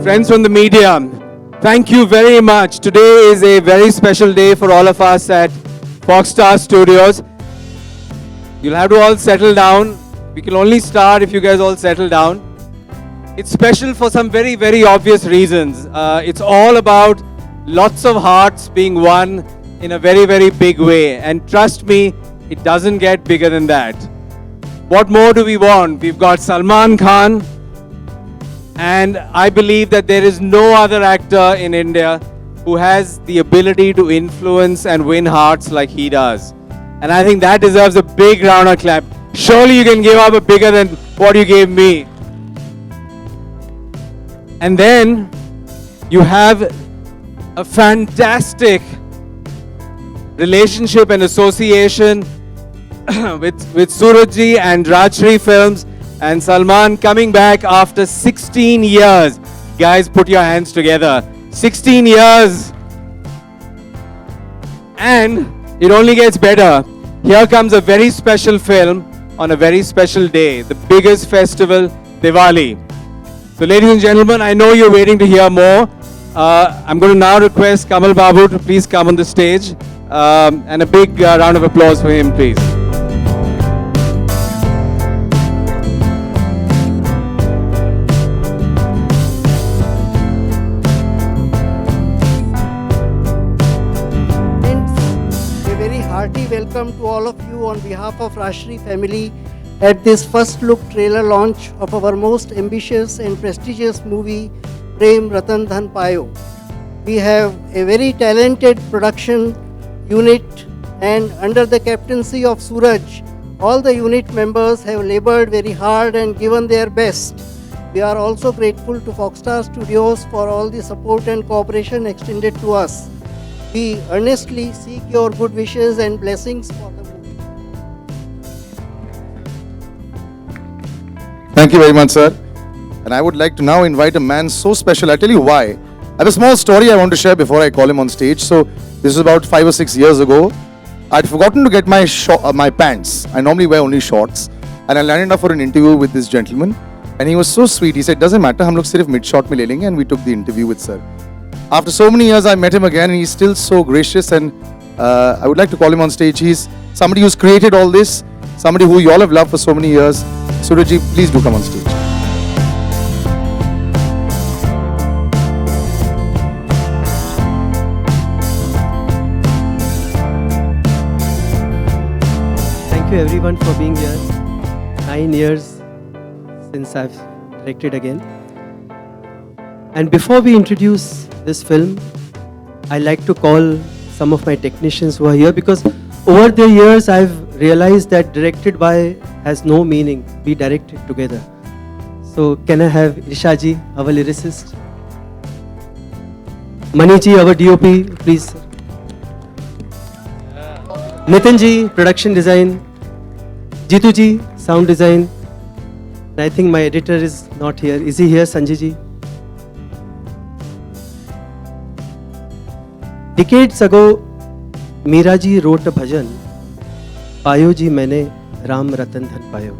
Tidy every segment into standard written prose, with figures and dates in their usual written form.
Friends from the media, thank you very much. Today is a very special day for all of us at Foxstar Studios. You'll have to all settle down. We can only start if you guys all settle down. It's special for some very, very obvious reasons. It's all about lots of hearts being won in a very, very big way. And trust me, it doesn't get bigger than that. What more do we want? We've got Salman Khan. And I believe that there is no other actor in India who has the ability to influence and win hearts like he does. And I think that deserves a big round of clap. Surely you can give up a bigger than what you gave me. And then you have a fantastic relationship and association with Surajji and Rajshri Films. And Salman coming back after 16 years. Guys, put your hands together. 16 years. And it only gets better. Here comes a very special film on a very special day. The biggest festival, Diwali. So ladies and gentlemen, I know you're waiting to hear more. I'm going to now request Kamal Babu to please come on the stage. And a big round of applause for him, please. Hearty welcome to all of you on behalf of Rajshri family at this first look trailer launch of our most ambitious and prestigious movie, Prem Ratan Dhan Payo. We have a very talented production unit, and under the captaincy of Suraj, all the unit members have labored very hard and given their best. We are also grateful to Foxstar Studios for all the support and cooperation extended to us. We earnestly seek your good wishes and blessings for the movie. Thank you very much, sir. And I would like to now invite a man so special. I'll tell you why. I have a small story I want to share before I call him on stage. So this is about 5 or 6 years ago. I'd forgotten to get my pants. I normally wear only shorts. And I landed up for an interview with this gentleman. And he was so sweet. He said, doesn't matter, hum log sirf mid-short mein le lenge. And we took the interview with sir. After so many years, I met him again, and he's still so gracious, and I would like to call him on stage. He's somebody who's created all this, somebody who you all have loved for so many years. Surajji, please do come on stage. Thank you everyone for being here. 9 years since I've directed again. And before we introduce this film, I like to call some of my technicians who are here, because over the years I've realized that directed by has no meaning. We direct it together. So can I have Ishaji, our lyricist? Maniji, our DOP, please. Nitinji, production design. Jituji, sound design. And I think my editor is not here. Is he here, Sanjayji? Decades ago, Meera ji wrote a bhajan, Payo ji maine Ram Ratan Dhan Payo.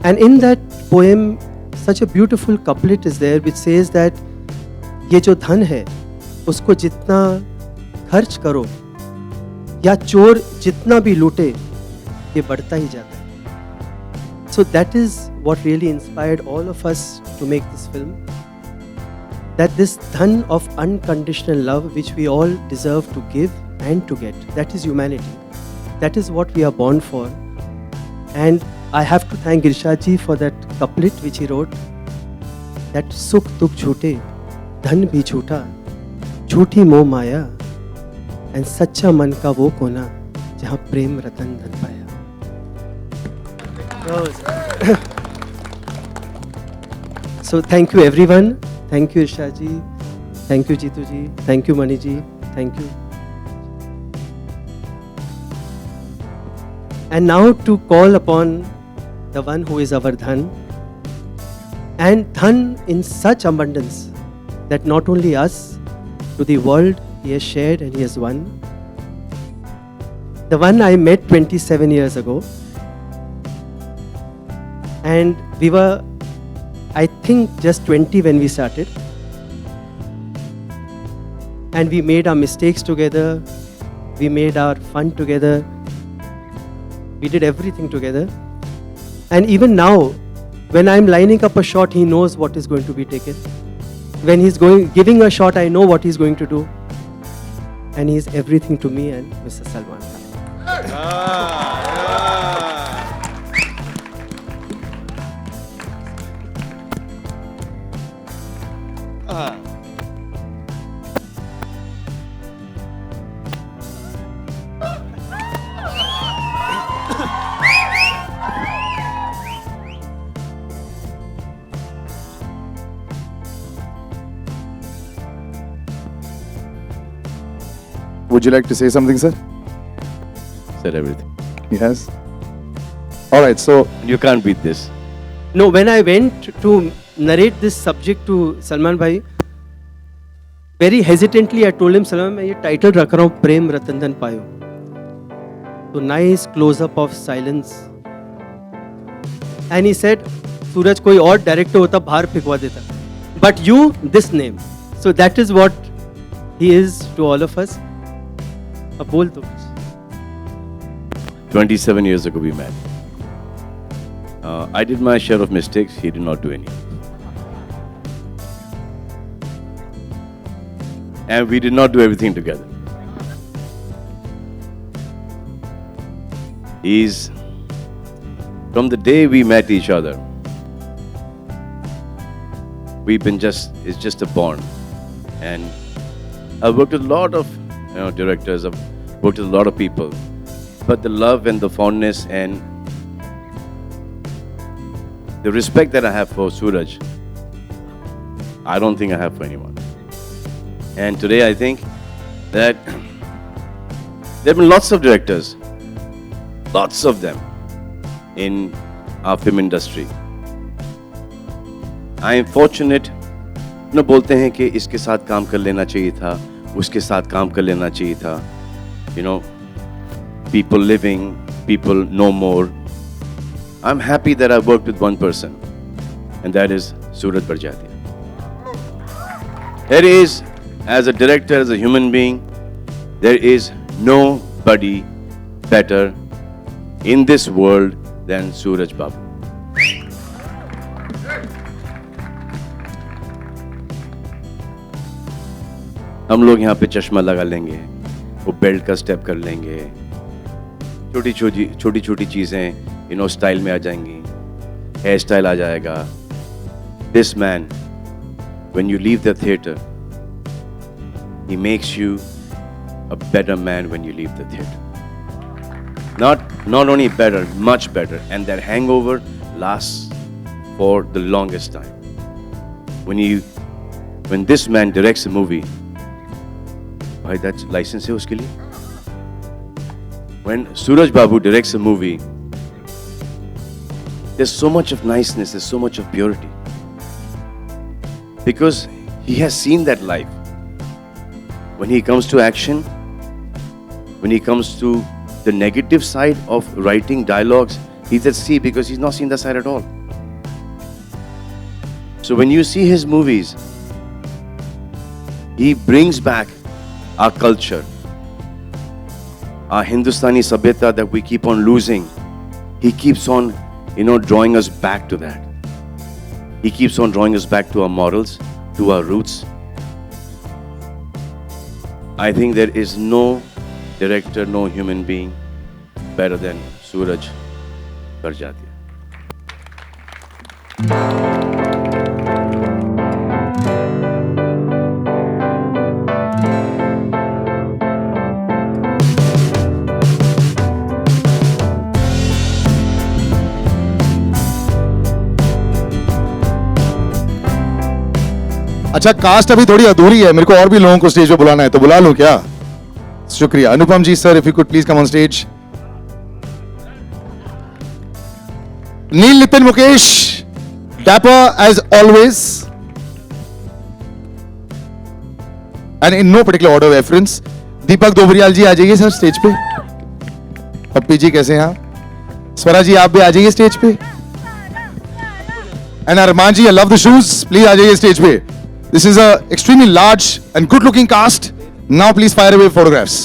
And in that poem, such a beautiful couplet is there which says that ये जो धन है, उसको जितना खर्च करो या चोर जितना भी लूटे, ये बढ़ता ही जाता है. So that is what really inspired all of us to make this film. That this dhan of unconditional love which we all deserve to give and to get, that is humanity. That is what we are born for. And I have to thank Irshad ji for that couplet which he wrote, that sukh dukh chhoote, dhan bhi chhoota, chhoothi moh maya, and sacha man ka wo kona, jahan prem ratan dhan paya. So thank you everyone. Thank you Irshad ji. Thank you Jitu ji. Thank you Mani ji. Thank you. And now to call upon the one who is our dhan, and dhan in such abundance that not only us, to the world he has shared and he has won. The one I met 27 years ago. And we were, I think, just 20 when we started. And we made our mistakes together. We made our fun together. We did everything together. And even now, when I'm lining up a shot, he knows what is going to be taken. When he's giving a shot, I know what he's going to do. And he's everything to me and Mr. Salman Khan. Would you like to say something, sir? Said everything. Yes. All right. So You can't beat this. No, when I went to narrate this subject to Salman Bhai, very hesitantly I told him, Salman, मैं ये title रख रहा हूँ प्रेम रतन धन पायो. So nice close up of silence. And he said, सूरज कोई और director होता बाहर फेंकवा देता. But you, this name. So that is what he is to all of us. अब बोल तो कुछ. 27 years ago we met. I did my share of mistakes. He did not do any. And we did not do everything together. He's, from the day we met each other, it's just a bond. And I've worked with a lot of directors, I've worked with a lot of people. But the love and the fondness and the respect that I have for Suraj, I don't think I have for anyone. And today I think that there have been lots of directors, lots of them in our film industry. I am fortunate, बोलते हैं कि इसके साथ काम कर लेना चाहिए था, उसके साथ काम कर लेना चाहिए था. People living, people no more. I'm happy that I worked with one person, and that is Suraj Barjatia. There is, as a director, as a human being, there is nobody better in this world than Suraj Babu. हम लोग यहाँ पे चश्मा लगा लेंगे, वो belt का step कर लेंगे, छोटी छोटी चीजें स्टाइल में आ जाएंगी, हेयर स्टाइल आ जाएगा. This man, when you leave the theater, he makes you a better man when you leave the theater. Not only better, much better, and that hangover lasts for the longest time. When this man directs a movie, भाई that's license है उसके लिए. When Suraj Babu directs a movie, there's so much of niceness, there's so much of purity. Because he has seen that life. When he comes to action, when he comes to the negative side of writing dialogues, he's at sea because he's not seen that side at all. So when you see his movies, he brings back our culture, our Hindustani sabhyata that we keep on losing. He keeps on, drawing us back to that. He keeps on drawing us back to our morals, to our roots. I think there is no director, no human being better than Suraj Barjatia. अच्छा, cast अभी थोड़ी अधूरी है, मेरे को और भी लोगों को स्टेज पे बुलाना है, तो बुला लूं क्या? शुक्रिया. Anupam ji sir, if you could please come on stage. Neel, Nitin, Mukesh, dapper as always, and in no particular order of reference. दीपक दोबरियाल जी आ जाइए सर स्टेज पे. पप्पी जी कैसे हैं आप? स्वरा जी आप भी आ जाइए स्टेज पे. And Armanji, I love the shoes. Please aa jaiye stage pe. This is a extremely large and good looking cast. Now please fire away photographs.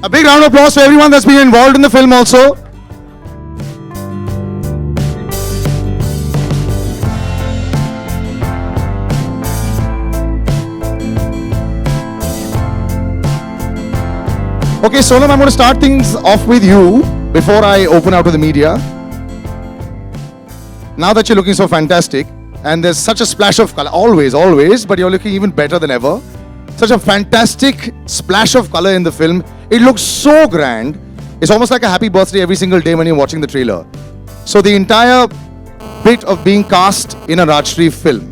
A big round of applause for everyone that's been involved in the film also. Okay, Sonam, I'm going to start things off with you before I open out to the media. Now that you're looking so fantastic, and there's such a splash of color, always, but you're looking even better than ever. Such a fantastic splash of color in the film. It looks so grand. It's almost like a happy birthday every single day when you're watching the trailer. So the entire bit of being cast in a Rajshri film,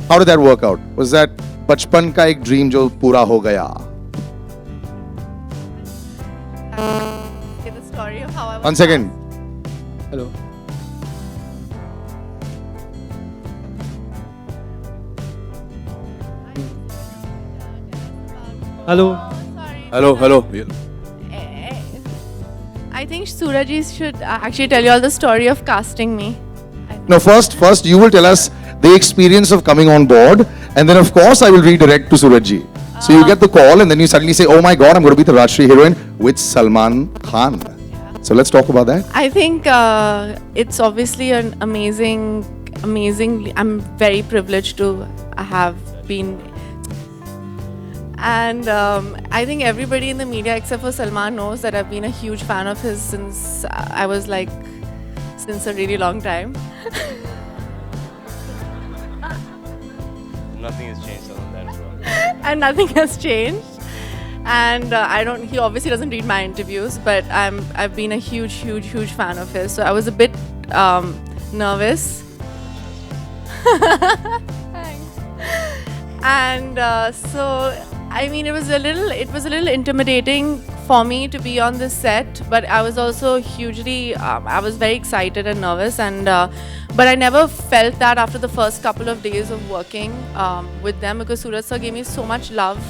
how did that work out? Was that bachpan ka ek dream jo pura ho gaya? Say the story of how I was. One second. Hello. Hello. Sorry. Hello. I think Surajji should actually tell you all the story of casting me. No, first you will tell us the experience of coming on board, and then of course I will redirect to Surajji. So you get the call, and then you suddenly say, "Oh my God, I'm going to be the Rajshri heroine with Salman Khan." So let's talk about that. I think it's obviously an amazing. I'm very privileged to have been. And I think everybody in the media except for Salman knows that I've been a huge fan of his since I was like, since a really long time. Nothing has changed on that as well. And nothing has changed. And he obviously doesn't read my interviews, but I've been a huge fan of his. So I was a bit nervous. Thanks. And so I mean, it was a little intimidating for me to be on this set, but I was also I was very excited and nervous, and but I never felt that after the first couple of days of working with them, because Suraj sir gave me so much love,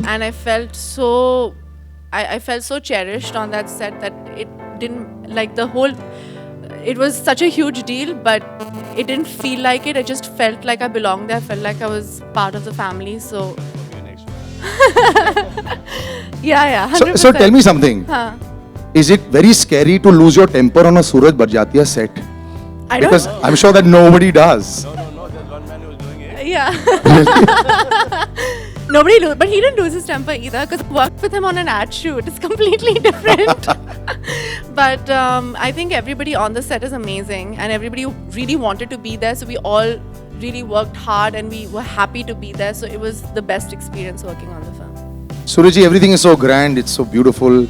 and I felt so cherished on that set that it didn't like the whole. It was such a huge deal, but it didn't feel like it. I just felt like I belonged there. I felt like I was part of the family. So. Yeah, 100%. So tell me something. Huh. Is it very scary to lose your temper on a Suraj Barjatia set? I don't Because know. I'm sure that nobody does. No, there's one man who's doing it. Yeah. But he didn't lose his temper either, because I worked with him on an ad shoot. It's completely different. But I think everybody on the set is amazing, and everybody really wanted to be there. So we all really worked hard, and we were happy to be there. So it was the best experience working on the film. Surajji, everything is so grand, it's so beautiful.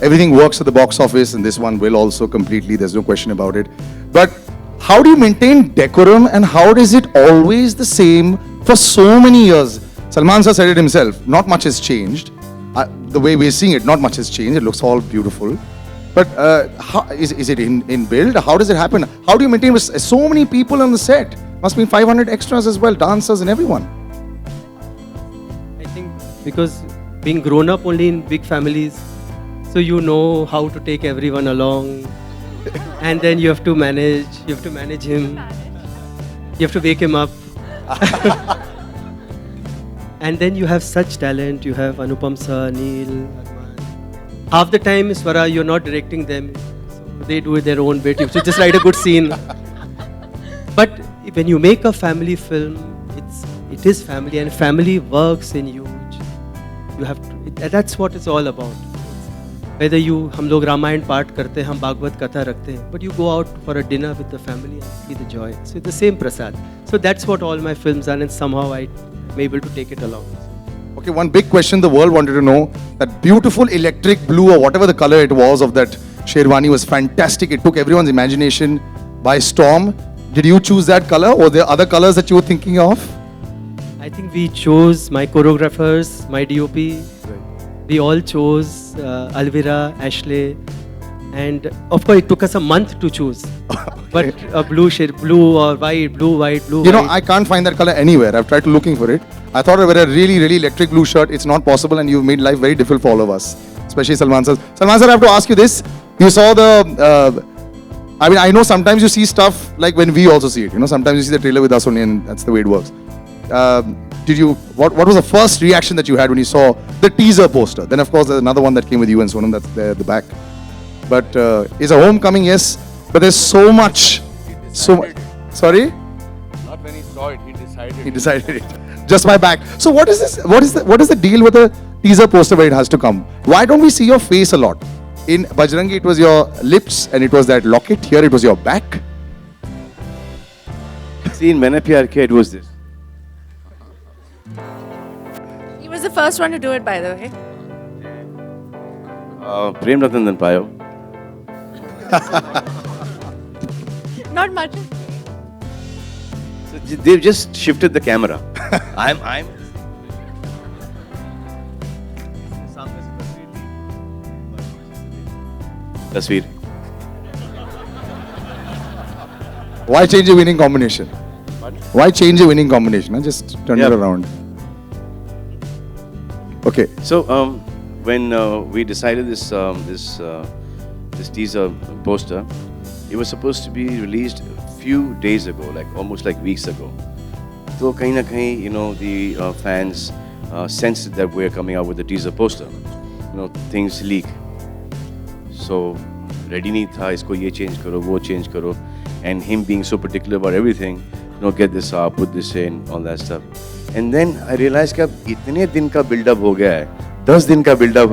Everything works at the box office, and this one will also completely, there's no question about it. But how do you maintain decorum, and how is it always the same for so many years? Salman sir said it himself, not much has changed. The way we're seeing it, not much has changed. It looks all beautiful. But is it in build? How does it happen? How do you maintain with so many people on the set? Must be 500 extras as well, dancers and everyone. I think because being grown up only in big families, so you know how to take everyone along, and then you have to manage him, you have to wake him up. And then you have such talent, you have Anupam sir, Neil, Arman. Half the time, Swara, you're not directing them, so they do their own bit, you should just write a good scene. But when you make a family film, it is family, and family works in huge. You have to, that's what it's all about. Whether हम लोग रामायण पाठ करते हैं, हम भागवत कथा रखते हैं, but you go out for a dinner with the family and see the joy. So it's the same prasad. So that's what all my films are, and somehow I'm able to take it along. Okay, one big question the world wanted to know. That beautiful electric blue or whatever the color it was of that Sherwani was fantastic. It took everyone's imagination by storm. Did you choose that color, or there other colors that you were thinking of? I think we chose, my choreographers, my DOP, we all chose Alvira, Ashley, and of course it took us a month to choose. But blue or white, blue, white, blue, You know, white. I can't find that color anywhere. I've tried to looking for it. I thought I wear a really, really electric blue shirt. It's not possible, and you've made life very difficult for all of us, especially Salman sir. Salman sir, I have to ask you this. You saw the I mean, I know sometimes you see stuff like when we also see it. You know, sometimes you see the trailer with us only, and that's the way it works. What was the first reaction that you had when you saw the teaser poster? Then, of course, there's another one that came with you and Sonam, that's there at the back. But it's a homecoming, yes. But there's so much. Sorry? Not when he saw it, he decided. He decided it. Just my back. So what is this? What is the deal with the teaser poster where it has to come? Why don't we see your face a lot? In Bajrangi, it was your lips and it was that locket. Here, it was your back. See, in Maine Pyar Kiya, it was this. He was the first one to do it, by the way. Prem Ratan Dhan Payo. Not much. So they've just shifted the camera. I'm. Tasveer. Why change a winning combination? Why change a winning combination? Just turn it around. Okay. So when we decided this teaser poster, it was supposed to be released a few days ago, like almost like weeks ago. So kahin na kahin, you know, the fans sensed that we're coming out with the teaser poster. You know, things leak. So ready nahi tha, isko ye change karo, wo change karo, and him being so particular about everything, you know, get this out, put this in, all that stuff. And then I realized कि अब इतने दिन का build-up हो गया है, 10 दिन का build-up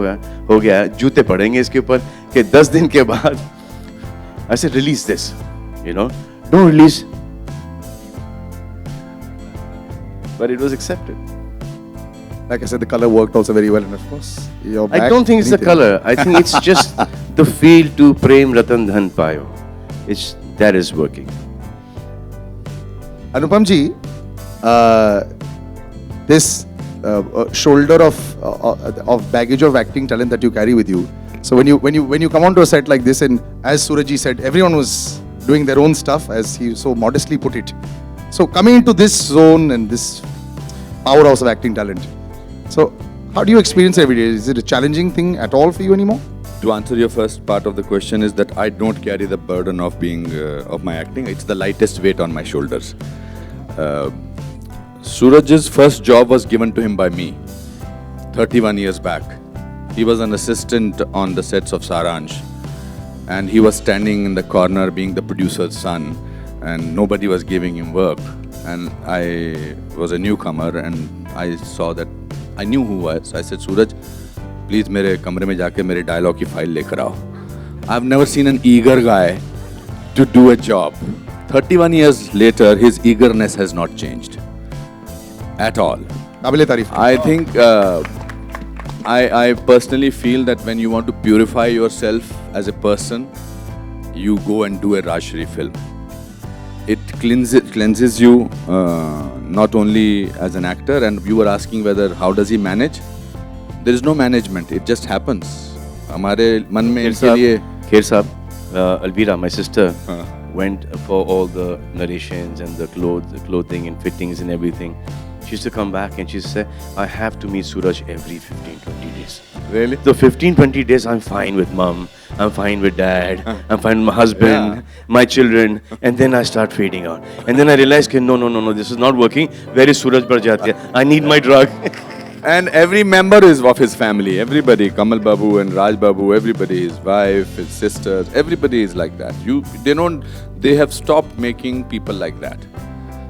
हो गया है, जूते पड़ेंगे इसके ऊपर कि 10 दिन के बाद I said release this, you know, don't release. But it was accepted. Like I said, the color worked also very well, and of course, your back. I don't think it's the color. I think it's just the feel to Prem Ratan Dhan Payo. That is working. Anupam ji, this shoulder of baggage of acting talent that you carry with you. So when you come onto a set like this, and as Surajji said, everyone was doing their own stuff, as he so modestly put it. So coming into this zone and this powerhouse of acting talent. So how do you experience every day? Is it a challenging thing at all for you anymore? To answer your first part of the question is that I don't carry the burden of being of my acting. It's the lightest weight on my shoulders. Suraj's first job was given to him by me 31 years back. He was an assistant on the sets of Saransh, and he was standing in the corner being the producer's son, and nobody was giving him work. And I was a newcomer, and I saw that I knew who I was. I said, Suraj, please मेरे कमरे में जाके मेरे dialogue की file लेकर आओ. I've never seen an eager guy to do a job. 31 years later, his eagerness has not changed at all. Kabile Tarif. I think I personally feel that when you want to purify yourself as a person, you go and do a Rajshri film. It cleanses you not only as an actor, and you were asking whether how does he manage? There is no management. It just happens. हमारे मन में इनके लिए Kher Saab, Alvira, my sister, went for all the narrations and the clothing and fittings and everything. She used to come back and she said, I have to meet Suraj every 15-20 days. Really? So 15-20 days, I'm fine with mom, I'm fine with dad, I'm fine with my husband, my children, and then I start fading out. And then I realized, no, this is not working. Where is Suraj Barjatya? I need my drug. And every member is of his family. Everybody, Kamal Babu and Raj Babu, everybody, his wife, his sisters, everybody is like that. They have stopped making people like that.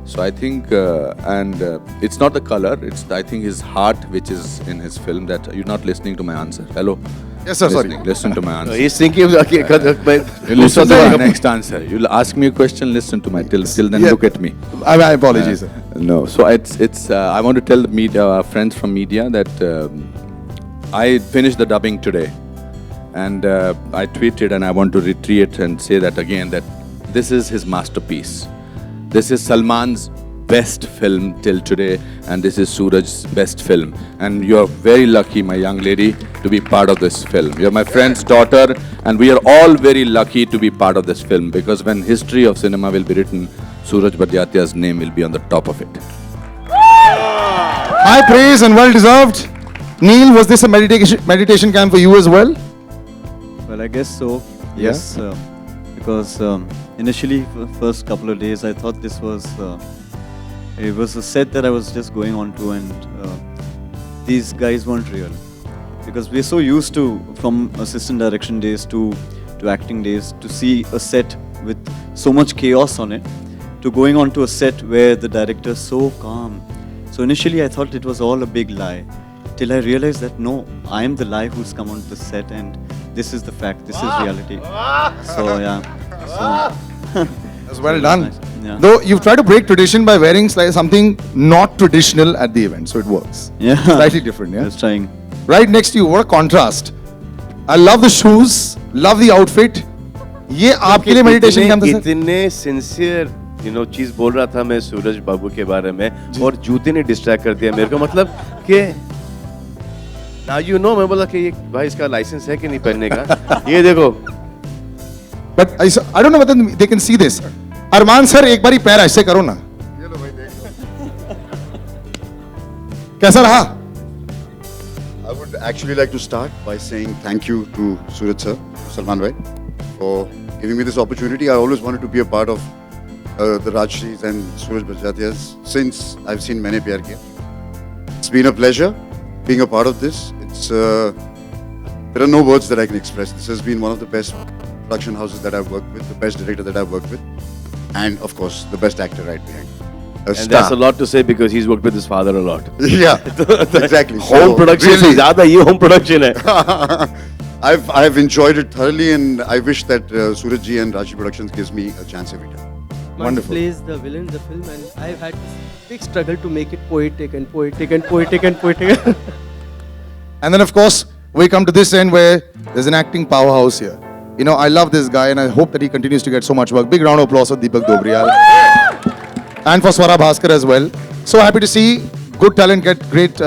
So I think, it's not the color, I think his heart which is in his film. That you're not listening to my answer. Hello? Yes, sir, sorry. Listen to my answer. He's thinking of You listen to my next answer. You'll ask me a question, listen to my till then look at me. I apologize, sir. No, so it's I want to tell the media, friends from media that I finished the dubbing today, and I tweeted, and I want to reiterate and say that again, that this is his masterpiece. This is Salman's best film till today, and this is Suraj's best film. And you're very lucky, my young lady, to be part of this film. You're my friend's daughter, and we are all very lucky to be part of this film, because when history of cinema will be written, Suraj Barjatya's name will be on the top of it. High praise and well deserved. Neil, was this a meditation camp for you as well? Well, I guess so. Yes. because initially, first couple of days, I thought this was it was a set that I was just going on to, and these guys weren't real, because we're so used to, from assistant direction days to acting days, to see a set with so much chaos on it, to going on to a set where the director's so calm. So initially I thought it was all a big lie, till I realized that no, I am the lie who's come onto the set, and this is the fact, this is reality. So yeah, so That's well done. nice. Yeah. Though you've tried to break tradition by wearing something not traditional at the event, so it works. Yeah. Slightly different, yeah. Just trying. Right next to you, what a contrast. I love the shoes, love the outfit. ये आपके लिए meditation camp था sir? इतने sincere चीज बोल रहा था मैं सूरज बाबू के बारे में, और जूते ने डिस्ट्रैक्ट कर दिया मेरे को, मतलब कि मैं बोला कि ये भाई इसका लाइसेंस है कि नहीं पहनने का, ये देखो. But I don't know whether they can see this. Arman sir एक बारी पैर ऐसे करो ना. कैसा रहा? I would actually like to start by saying thank you to Suraj sir, Salman bhai, for giving me this opportunity. I always wanted to be a part of the Rajshris and Suraj Bajatias since I've seen Maine Pyar Kiya. It's been a pleasure being a part of this. There are no words that I can express. This has been one of the best production houses that I've worked with, the best director that I've worked with, and of course the best actor right behind. And that's a lot to say because he's worked with his father a lot. Yeah, exactly. Home production से ज़्यादा ये home production है. I've enjoyed it thoroughly, and I wish that Suraj ji and Raji Productions gives me a chance every time. Wonderful. plays the villain in the film, and I've had this big struggle to make it poetic and poetic and poetic and poetic. And then of course we come to this end where there's an acting powerhouse here. I love this guy and I hope that he continues to get so much work. Big round of applause for Deepak Dobriyal. And for Swara Bhaskar as well. So happy to see good talent get great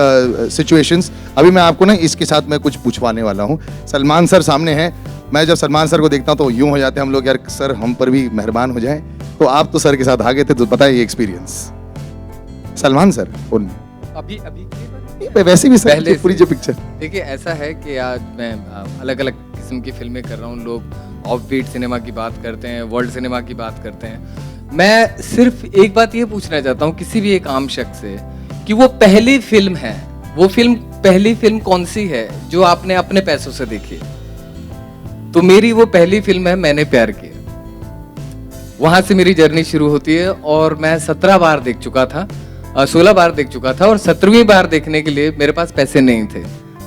situations. अभी मैं आपको ना इसके साथ मैं कुछ पूछवाने वाला हूँ. सलमान सर सामने हैं. मैं जब सलमान सर को देखता हूँ तो यूं हो जाते हैं हम लोग, यार सर हम पर भी मेहरबान हो जाए. तो आप तो सर के साथ आ गए थे, तो बताइए एक्सपीरियंस. सलमान सर अभी वैसे भी सर पहले की पूरी जो पिक्चर. देखिए ऐसा है कि आज मैं अलग अलग किस्म की फिल्में कर रहा हूँ. लोग ऑफ बीट सिनेमा की बात करते हैं, वर्ल्ड सिनेमा की बात करते हैं. मैं सिर्फ एक बात ये पूछना चाहता हूँ किसी भी एक आम शख्स से कि वो पहली फिल्म है, वो पहली फिल्म कौन सी है जो आपने अपने पैसों से देखी. तो मेरी वो पहली फिल्म है मैंने प्यार किया. वहां से मेरी जर्नी शुरू होती है, और मैं 17 बार देख चुका था, 16 बार देख चुका था, और 17वीं बार देखने के लिए मेरे पास पैसे नहीं थे.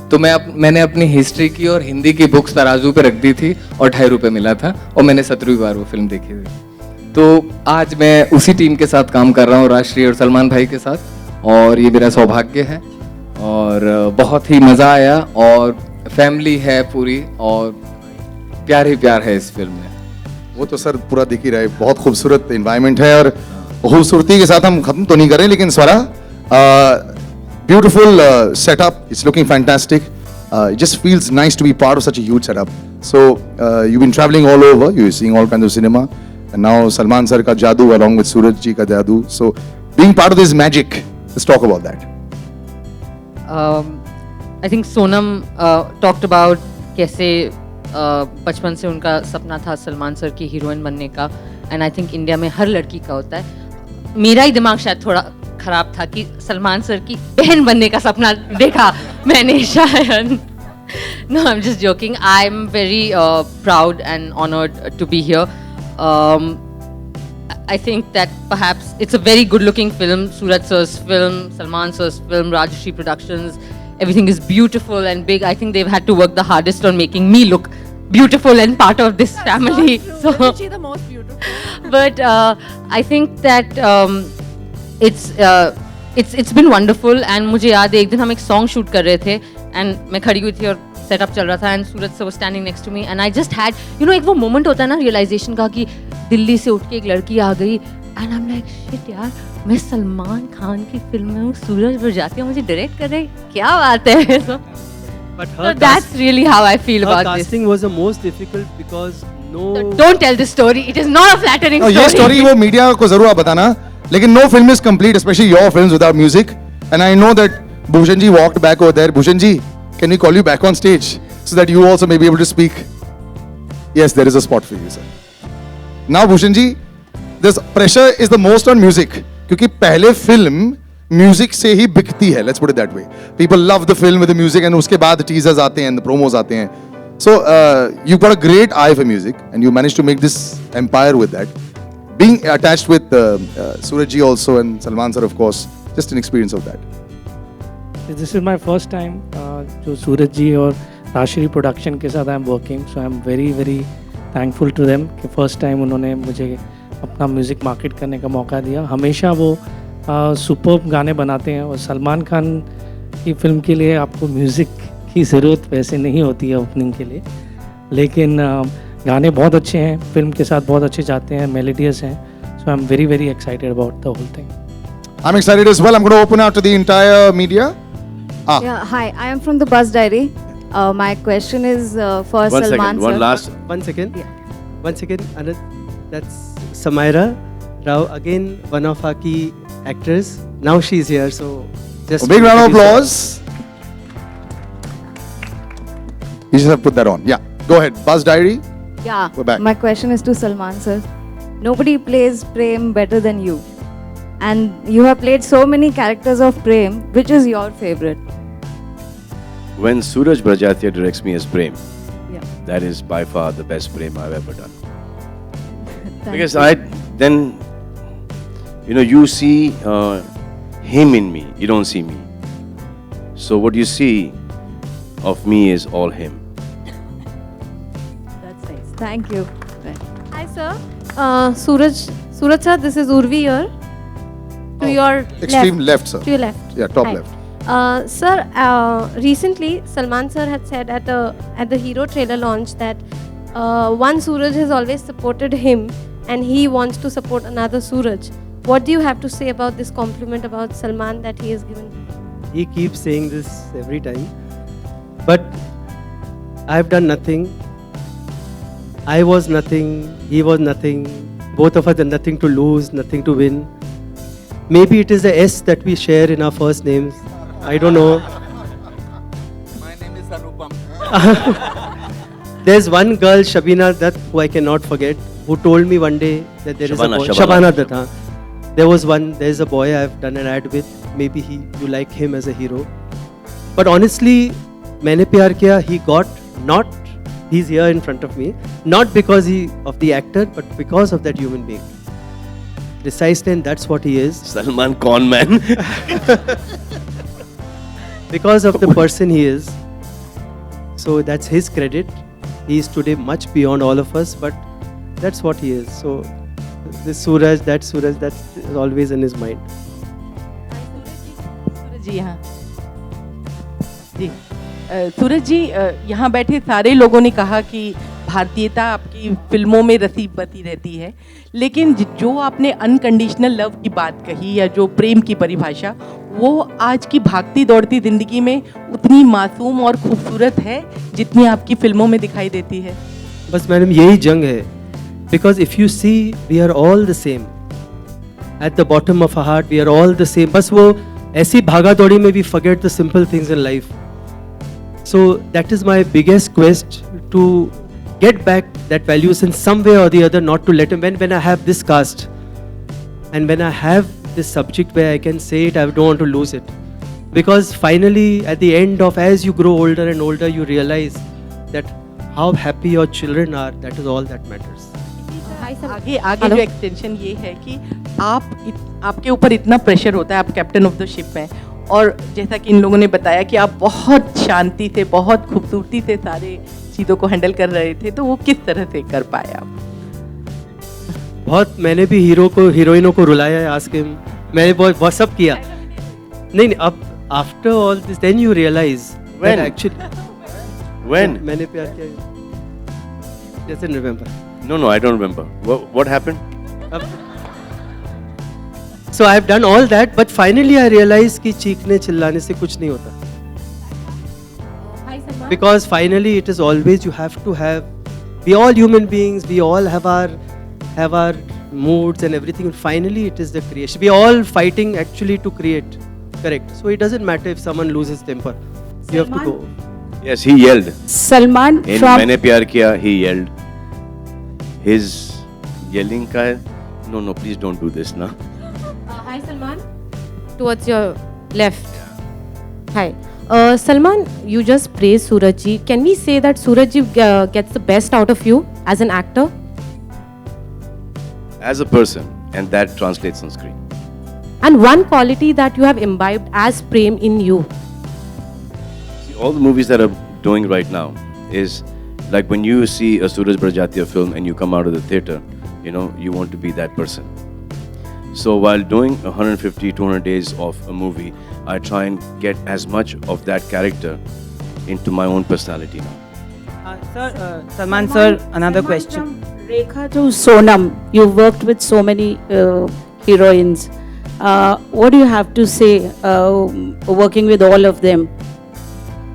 तो मैंने अपनी हिस्ट्री की और हिंदी की बुक्स तराजू पे रख दी थी और 2.5 रुपये मिला था, और मैंने 17वीं बार वो फिल्म देखी हुई. तो आज मैं उसी टीम के साथ काम कर रहा हूँ, राजश्री और सलमान भाई के साथ, और ये मेरा सौभाग्य है और बहुत ही मज़ा आया. और फैमिली है पूरी, और प्यार ही प्यार है इस फिल्म में. वो तो सर पूरा दिख ही रहा है. बहुत खूबसूरत एनवायरनमेंट है, और खूबसूरती के साथ हम खत्म तो नहीं कर रहे, लेकिन स्वरा beautiful setup. It's looking fantastic. It just feels nice to be part of such a huge setup. So you've been traveling all over. You're seeing all kinds of cinema, and now Salman sir ka jadoo along with Suraj ji ka jadoo. So being part of this magic, let's talk about that. I think Sonam talked about कैसे बचपन से उनका सपना था Salman sir की heroine बनने का, and I think India में हर लड़की का होता है. मेरा ही दिमाग शायद थोड़ा खराब था कि सलमान सर की बहन बनने का सपना देखा मैंने शायद. No, I'm just joking. I'm very proud and honored to be here. I think that perhaps it's a very good-looking film. Suraj sir's film, Salman sir's film, Rajshri Productions. Everything is beautiful and big. I think they've had to work the hardest on making me look beautiful and part of this family. So, the most beautiful. but I think that it's been wonderful. And मुझे याद है एक दिन हम एक song shoot कर रहे थे, and मैं खड़ी हुई थी और setup चल रहा था, and Suraj sir was standing next to me, and I just had, एक वो moment होता है ना realization का कि दिल्ली से उठ के एक लड़की आ गई, and I'm like shit यार, मैं सलमान खान की फिल्म में हूँ, सूरज बजाती है, मुझे डायरेक्ट कर रहे, क्या बात है. But So that's really how I feel her about this. casting was the most difficult because no. Don't tell this story. It is not a flattering No, story. ये story वो media को जरूर आप बताना, लेकिन no film is complete, especially your films without music. And I know that Bhushan ji walked back over there. Bhushan ji, can we call you back on stage so that you also may be able to speak? Yes, there is a spot for you, sir. Now, Bhushan ji, this pressure is the most on music. क्योंकि पहले film music से ही बिकती है. Let's put it that way. People love the film with the music, and उसके बाद teasers आते हैं, the promos आते हैं. So you've got a great eye for music, and you managed to make this empire with that. Being attached with Suraj ji also and Salman sir, of course, just an experience of that. This is my first time जो सूरज जी और Rajshree production के साथ I am working, so I am very very thankful to them कि first time उन्होंने मुझे अपना music market करने का मौका दिया. हमेशा वो सुपर्ब गाने बनाते हैं और सलमान खान की फिल्म के लिए आपको म्यूज़िक की ज़रूरत वैसे नहीं होती है ओपनिंग के लिए, लेकिन गाने बहुत अच्छे हैं, फिल्म के साथ बहुत अच्छे जाते हैं, मेलोडियस हैं. So I am very very excited about the whole thing. I'm excited as well. I'm going to open out to the entire media. Yeah, hi. I am from the Buzz Diary. My question is for One Salman second, sir. one last. 1 second. Yeah. 1 second. Anand, that's Samaira Rao, again one of our key actors. Now she's here, so just A big round of applause. You just have to put that on. Yeah, go ahead. Buzz Diary. Yeah. We're back. My question is to Salman sir. Nobody plays Prem better than you. And you have played so many characters of Prem. Which is your favorite? When Suraj Brajatia directs me as Prem, Yeah. that is by far the best Prem I've ever done. Thank Because you. you see him in me, you don't see me. So what you see of me is all him. That's nice. Thank you. Hi sir, Suraj sir, this is Urvi here. To your Extreme left, sir. To your left. Yeah, top Hi. left. Sir, recently Salman sir had said at the Hero trailer launch that one Suraj has always supported him and he wants to support another Suraj. What do you have to say about this compliment about Salman that he has given? he keeps saying this every time, but I've done nothing. I was nothing, he was nothing, both of us had nothing to lose, nothing to win. Maybe it is the S that we share in our first names, I don't know. My name is Anupam. There's one girl, Shabina Dutt, who I cannot forget, who told me one day that there is a boy. Shabana Dutt, huh? There's a boy I've done an ad with. Maybe you like him as a hero. But honestly, मैंने प्यार किया. He got not. He's here in front of me, not because of the actor, but because of that human being. Precisely, and that's what he is. Salman con man. Because of the person he is. So that's his credit. He is today much beyond all of us, but that's what he is. So this Suraj, that's always in his mind. सूरज जी यहाँ जी सूरज जी यहाँ बैठे सारे लोगों ने कहा कि भारतीयता आपकी फिल्मों में रसी बसी रहती है, लेकिन जो आपने अनकंडीशनल लव की बात कही या जो प्रेम की परिभाषा, वो आज की भागती दौड़ती ज़िंदगी में उतनी मासूम और खूबसूरत है जितनी आपकी फिल्मों में दिखाई देती है. बस मैडम यही जंग है. Because if you see, we are all the same. At the bottom of our heart, we are all the same. बस वो ऐसी भागा दौड़ी में we forget the simple things in life. So that is my biggest quest, to get back that values in some way or the other, not to let him. When I have this cast and when I have this subject where I can say it, I don't want to lose it. Because finally, at the end of, as you grow older and older, you realize that how happy your children are, that is all that matters. आगे जो extension ये है कि आपके ऊपर इतना pressure होता है, आप कैप्टन ऑफ द शिप हैं, और जैसा कि इन लोगों ने बताया कि आप बहुत शांति से, बहुत खूबसूरती से सारे चीज़ों को हैंडल कर रहे थे, तो वो किस तरह से कर पाए आप? बहुत मैंने भी हीरोइनों को रुलाया है, आस्क हिम. मैंने बहुत सब किया. नहीं, अब after all this then you realise When? Actually When? मैंने प्यार किया. जैसे remember. No, I don't remember. What happened? So I have done all that, but finally I realized कि चीखने चिल्लाने से कुछ नहीं होता. Because finally it is always you have to have. We all human beings. We all have our moods and everything. Finally, it is the creation. We all fighting actually to create. Correct. So it doesn't matter if someone loses temper. You have to go. Yes, he yelled. Salman In from Maine Pyar Kiya, he yelled. His yelling का है. No, please don't do this ना. Hi Salman. Towards your left. Hi. Salman, you just praised Suraj ji. Can we say that Suraj ji gets the best out of you as an actor? As a person, and that translates on screen. And one quality that you have imbibed as Prem in you. See, all the movies that are doing right now is like when you see a Suraj Barjatya film and you come out of the theater, you know, you want to be that person. So while doing 150, 200 days of a movie, I try and get as much of that character into my own personality now. Salman sir, another question. From Rekha to Sonam, you've worked with so many heroines. What do you have to say working with all of them?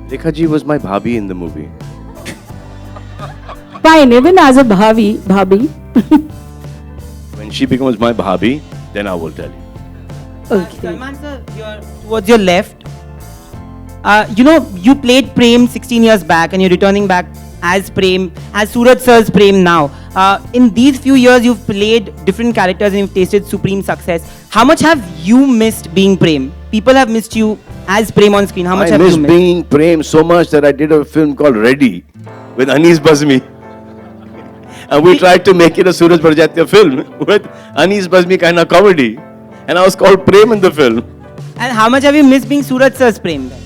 Rekha ji was my bhabhi in the movie. Fine, even as a bhabhi. When she becomes my bhabhi, then I will tell you. Okay. Salman sir, towards your left. You know, you played Prem 16 years back and you're returning back as Prem, as Suraj sir's Prem now. In these few years, you've played different characters and you've tasted supreme success. How much have you missed being Prem? People have missed you as Prem on screen. How much have you missed missed? being Prem so much that I did a film called Ready with Anis Bazmi. And we tried to make it a Suraj Barjatya film with Anis Bazmi kind of comedy. And I was called Prem in the film. And how much have you missed being Suraj sir's Prem then?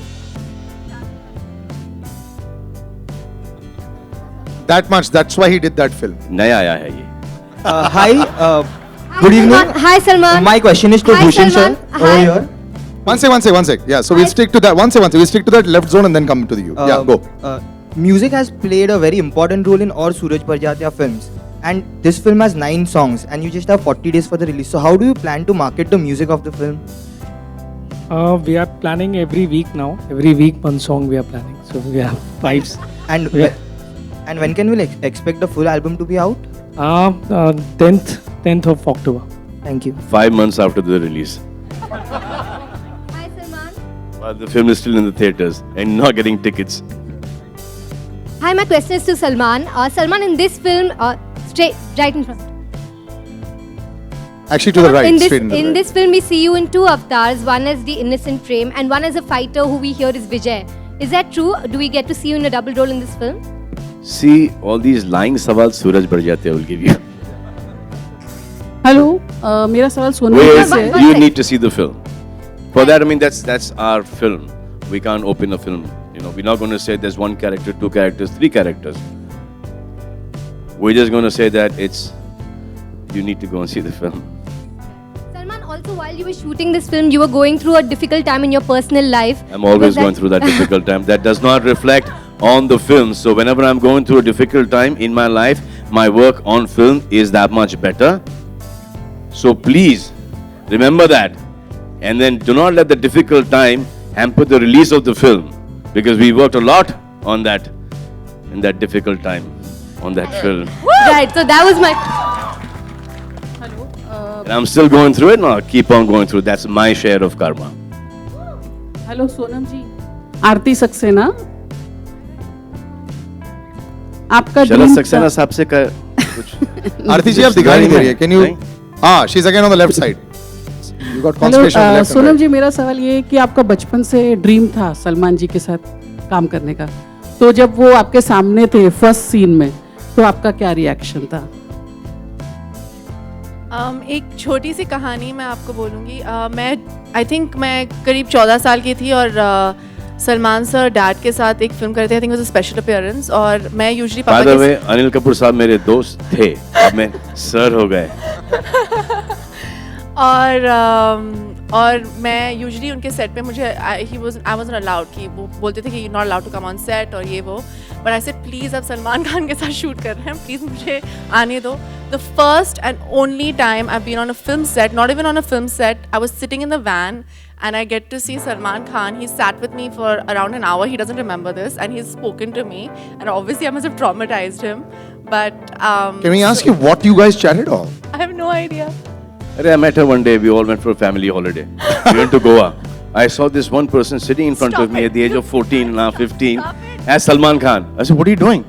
That much. That's why he did that film. Naya aaya hai ye. Hi, good evening. Hi Salman. My question is to Hi, Bhushan sir. Salman. Over Hi. here. One sec. Yeah, so we'll stick to that. One sec. We'll stick to that left zone and then come to the you. Yeah, go. Music has played a very important role in all Suraj Barjatya films. And this film has 9 songs and you just have 40 days for the release. So how do you plan to market the music of the film? We are planning every week now. Every week one song we are planning. So we have 5. And and when can we expect the full album to be out? 10th of October. Thank you. 5 months after the release. Hi Salman. While the film is still in the theaters and not getting tickets. Hi, my question is to Salman. Salman, in this film, right in front. Actually, to the right. In Straight in the right. this film, we see you in 2 avatars. One is the innocent Prem, and one is a fighter who we hear is Vijay. Is that true? Do we get to see you in a double role in this film? See, all these lying sawal Suraj Barjatya will give you. Hello मेरा सवाल Sonam Wait, से है you need to see the film. For that, I mean, that's our film. We can't open a film. You know, we're not going to say there's 1 character, 2 characters, 3 characters. We're just going to say that you need to go and see the film. Salman, also while you were shooting this film, you were going through a difficult time in your personal life. I'm always going through that difficult time. That does not reflect on the film. So whenever I'm going through a difficult time in my life, my work on film is that much better. So please remember that. And then do not let the difficult time hamper the release of the film. Because we worked a lot on that in that difficult time on that film. Right, so that was my... And I'm still going through it. No, I'll keep on going through. That's my share of karma. Hello Sonam ji Aarti Saxena आपका Sharad dream Saxena था- साहब से कुछ Aarti ji, आप दिखाई नहीं दे रही है. Can you? She's again on the left side. You got hello concentration on the left and Sonam right. जी मेरा सवाल ये है कि आपका बचपन से ड्रीम था सलमान जी के साथ काम करने का तो जब वो आपके सामने थे फर्स्ट सीन में तो आपका क्या रिएक्शन था एक छोटी सी कहानी मैं आपको बोलूँगी आई थिंक मैं करीब 14 साल की थी और सलमान सर डैड के साथ एक फिल्म करते थे. I think was a special appearance और मैं यूजुअली By पापा the के way, अनिल कपूर साहब मेरे दोस्त थे. अब मैं सर हो गए. और मैं यूजुअली उनके सेट पे मुझे आई वाज नॉट अलाउड कि वो बोलते थे कि you not allowed to come on set और ये वो बट आई सेड प्लीज़ अब सलमान खान के साथ शूट कर रहे हैं प्लीज़ मुझे आने दो. The first and only time I been on a film set not even on a film set I was sitting in the van and I get to see Salman Khan. He sat with me for around an hour. He doesn't remember this, and he's spoken to me. And obviously, I must have traumatized him. But Can we ask you what you guys chatted on? I have no idea. I met her one day. We all went for a family holiday. We went to Goa. I saw this one person sitting in front of me at the age of 14, now 15, as Salman Khan. I said, "What are you doing?"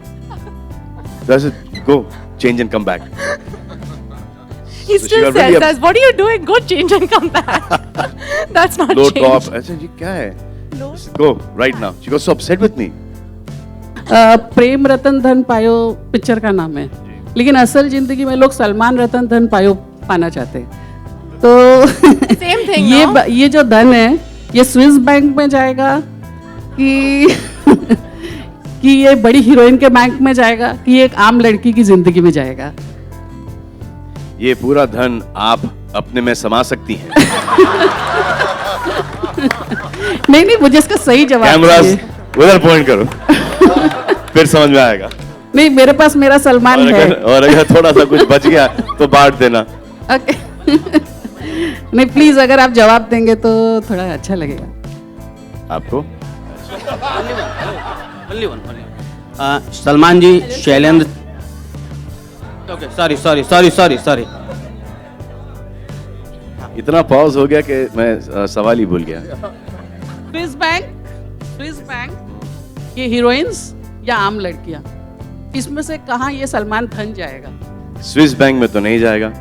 So I said, "Go, change and come back." He So she still got says really that. What are you doing? Go change and come back. That's not Low change. top. I said, ये क्या है? Go right now. She got so upset with me. Prem Ratan Dhan पायो picture का नाम है, लेकिन असल जिंदगी में लोग सलमान रतन धन पायो पाना चाहते हैं। तो Same thing, ये no? ये जो धन है ये स्विस बैंक में जाएगा कि कि ये बड़ी हीरोइन के बैंक में जाएगा कि ये एक आम लड़की की जिंदगी में जाएगा? ये पूरा धन आप अपने में समा सकती हैं। नहीं नहीं, मुझे इसका सही जवाब कैमरास चाहिए। उधर पॉइंट करो, फिर समझ में आएगा। नहीं, मेरे पास मेरा सलमान है। और अगर थोड़ा सा कुछ बच गया तो बांट देना। ओके। नहीं प्लीज, अगर आप जवाब देंगे तो थोड़ा अच्छा लगेगा। आपको सलमान जी, शैलेंद्र, ओके सॉरी, इतना पॉज हो गया कि मैं सवाल ही भूल गया। स्विस बैंक ये हीरोइंस या आम लड़कियां, इसमें से कहाँ ये सलमान धन जाएगा? स्विस बैंक में तो नहीं जाएगा।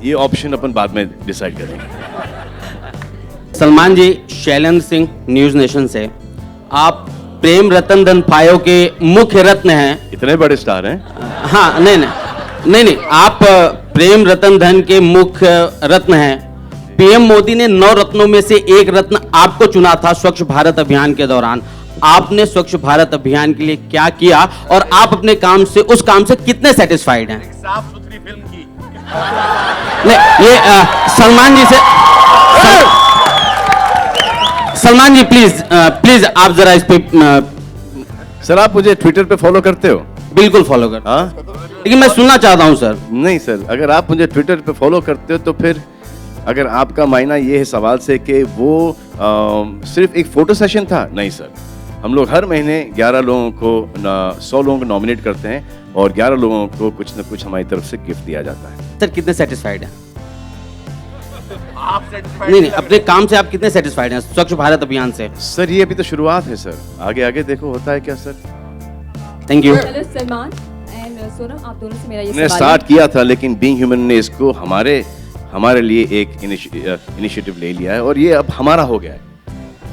ये ऑप्शन अपन बाद में डिसाइड करेंगे। सलमान जी, शैलेंद्र सिंह, न्यूज नेशन से। आप प्रेम रतन धन पायो के मुख्य रत्न हैं। इतने बड़े स्टार हैं? हाँ, नहीं, आप प्रेम रतन धन के मुख्य रत्न हैं। पीएम मोदी ने 9 रत्नों में से एक रत्न आपको चुना था स्वच्छ भारत अभियान के दौरान। आपने स्वच्छ भारत अभियान के लिए क्या किया और आप अपने काम से, उस काम से कितने सेटिस्फाइड हैं? साफ सुथरी फिल्म की। नहीं, ये सलमान जी से सलमान जी प्लीज आप जरा इस पे सर, आप मुझे ट्विटर पे फॉलो करते हो? बिल्कुल फॉलो कर। हाँ, लेकिन मैं सुनना चाहता हूं सर। नहीं सर, अगर आप मुझे ट्विटर पे फॉलो करते हो तो फिर अगर आपका मायना ये है सवाल से कि वो सिर्फ एक फोटो सेशन था, नहीं सर। हम लोग हर महीने 11 लोगों को 100 लोगों को नॉमिनेट करते हैं और 11 लोगों को कुछ न कुछ हमारी तरफ से गिफ्ट दिया जाता है। सर कितने सेटिस्फाइड हैं? नहीं, अपने काम से आप कितने सेटिस्फाइड हैं स्वच्छ भारत अभियान से? सर ये अभी तो शुरुआत है सर, आगे आगे देखो होता है क्या sir. Thank you. Hello Salman and Sonam, आप दोनों से मेरा ये मैंने सवाल स्टार्ट किया था, लेकिन बीइंग ह्यूमन ने इसको हमारे लिए एक इनिशिएटिव ले लिया है और ये अब हमारा हो गया है।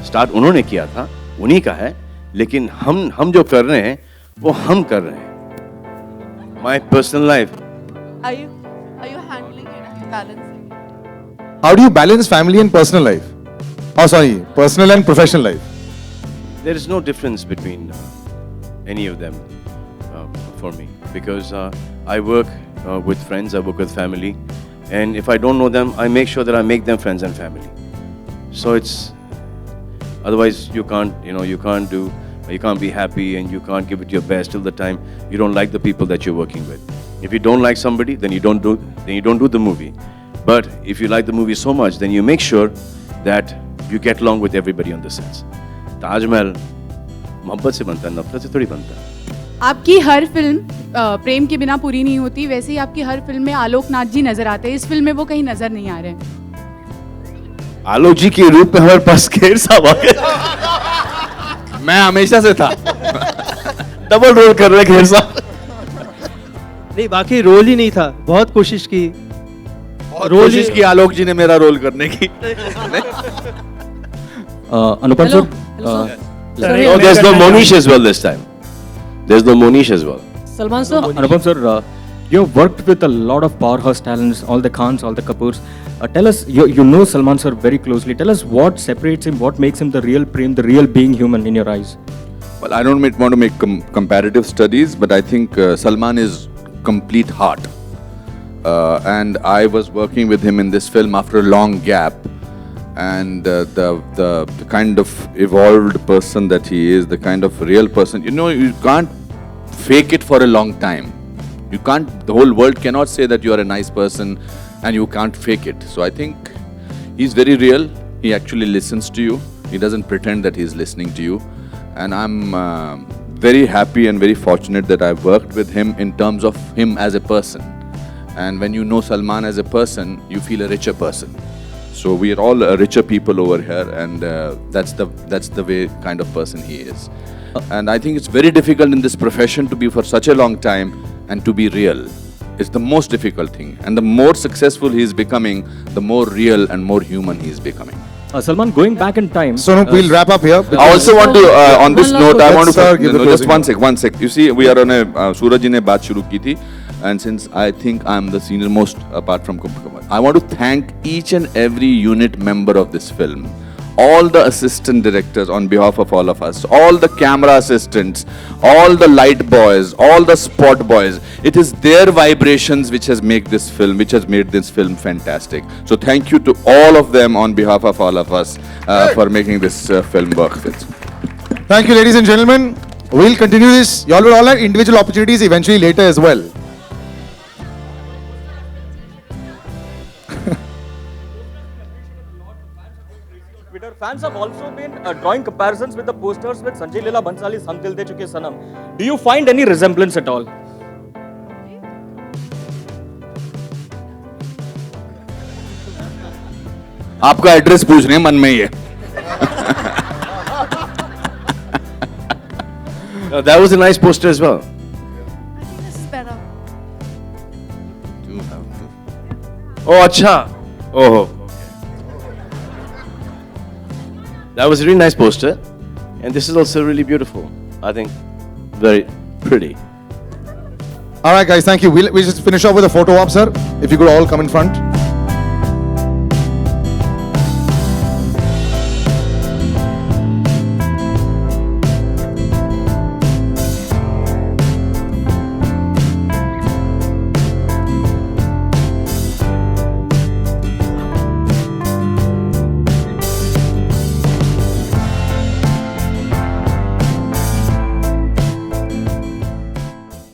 स्टार्ट उन्होंने किया था, उन्हीं का है, लेकिन हम जो कर रहे हैं वो हम कर रहे हैं। My personal life. Are you handling it, balancing? How do you balance family and personal life? Oh, sorry, personal and professional life. There is no difference between any of them for me because I work with friends, I work with family, and if I don't know them, I make sure that I make them friends and family. So it's otherwise you can't be happy and you can't give it your best till the time you don't like the people that you're working with. If you don't like somebody, then you don't do the movie. But if you like the movie so much, then you make sure that you get along with everybody on the sets. Taj Mahal मोहब्बत से बनता है, नफरत से थोड़ी बनता है। आपकी हर फिल्म प्रेम के बिना पूरी नहीं होती, वैसे ही आपकी हर फिल्म में आलोकनाथ जी नजर आते हैं। इस फिल्म में वो कहीं नजर नहीं आ रहे हैं। आलोक जी के रूप में हमारे पास खेर साहब आ गए। मैं हमेशा से था। डबल रोल कर रहे खेर साहब। नहीं, बाकी रोल ही नहीं था, बहुत कोशिश की। कोशिश की आलोक जी ने मेरा रोल करने की। अनुपम sir, Oh, there's no Monish as well this time. There's no Monish as well. Salman sir, Anupam sir, you have worked with a lot of powerhouse talents, all the Khans, all the Kapoors. Tell us, you know Salman sir very closely. Tell us what separates him, what makes him the real Prem, the real being human in your eyes. Well, I don't want to make comparative studies, but I think Salman is complete heart. And I was working with him in this film after a long gap. And the kind of evolved person that he is, the kind of real person, you can't fake it for a long time. The whole world cannot say that you are a nice person and you can't fake it. So I think he's very real. He actually listens to you. He doesn't pretend that he's listening to you. And I'm very happy and very fortunate that I've worked with him in terms of him as a person. And when you know Salman as a person, you feel a richer person. So we are all richer people over here, and that's the way kind of person he is. And I think it's very difficult in this profession to be for such a long time and to be real. It's the most difficult thing. And the more successful he is becoming, the more real and more human he is becoming. Salman, going back in time. So we'll wrap up here. I also want to, on this note, I want to give the just closing one sec. You see, we are on a Suraj ji ने बात शुरू की थी, and since I think I'm the senior most apart from Kumar, I want to thank each and every unit member of this film, all the assistant directors on behalf of all of us, all the camera assistants, all the light boys, all the spot boys. It is their vibrations which has made this film fantastic. So thank you to all of them on behalf of all of us for making this film work. Thank you, ladies and gentlemen. We'll continue this. You all will all have individual opportunities eventually later as well. Twitter fans have also been drawing comparisons with the posters with Sanjay Leela Bhansali's Hum Dil De Chuke Sanam. Do you find any resemblance at all? आपका address पूछ रहे हैं मन में ही है. That was a nice poster as well. This is better. Oh, acha. Oh. That was a really nice poster. And this is also really beautiful. I think very pretty. All right, guys, thank you. We'll just finish off with a photo op, sir. If you could all come in front.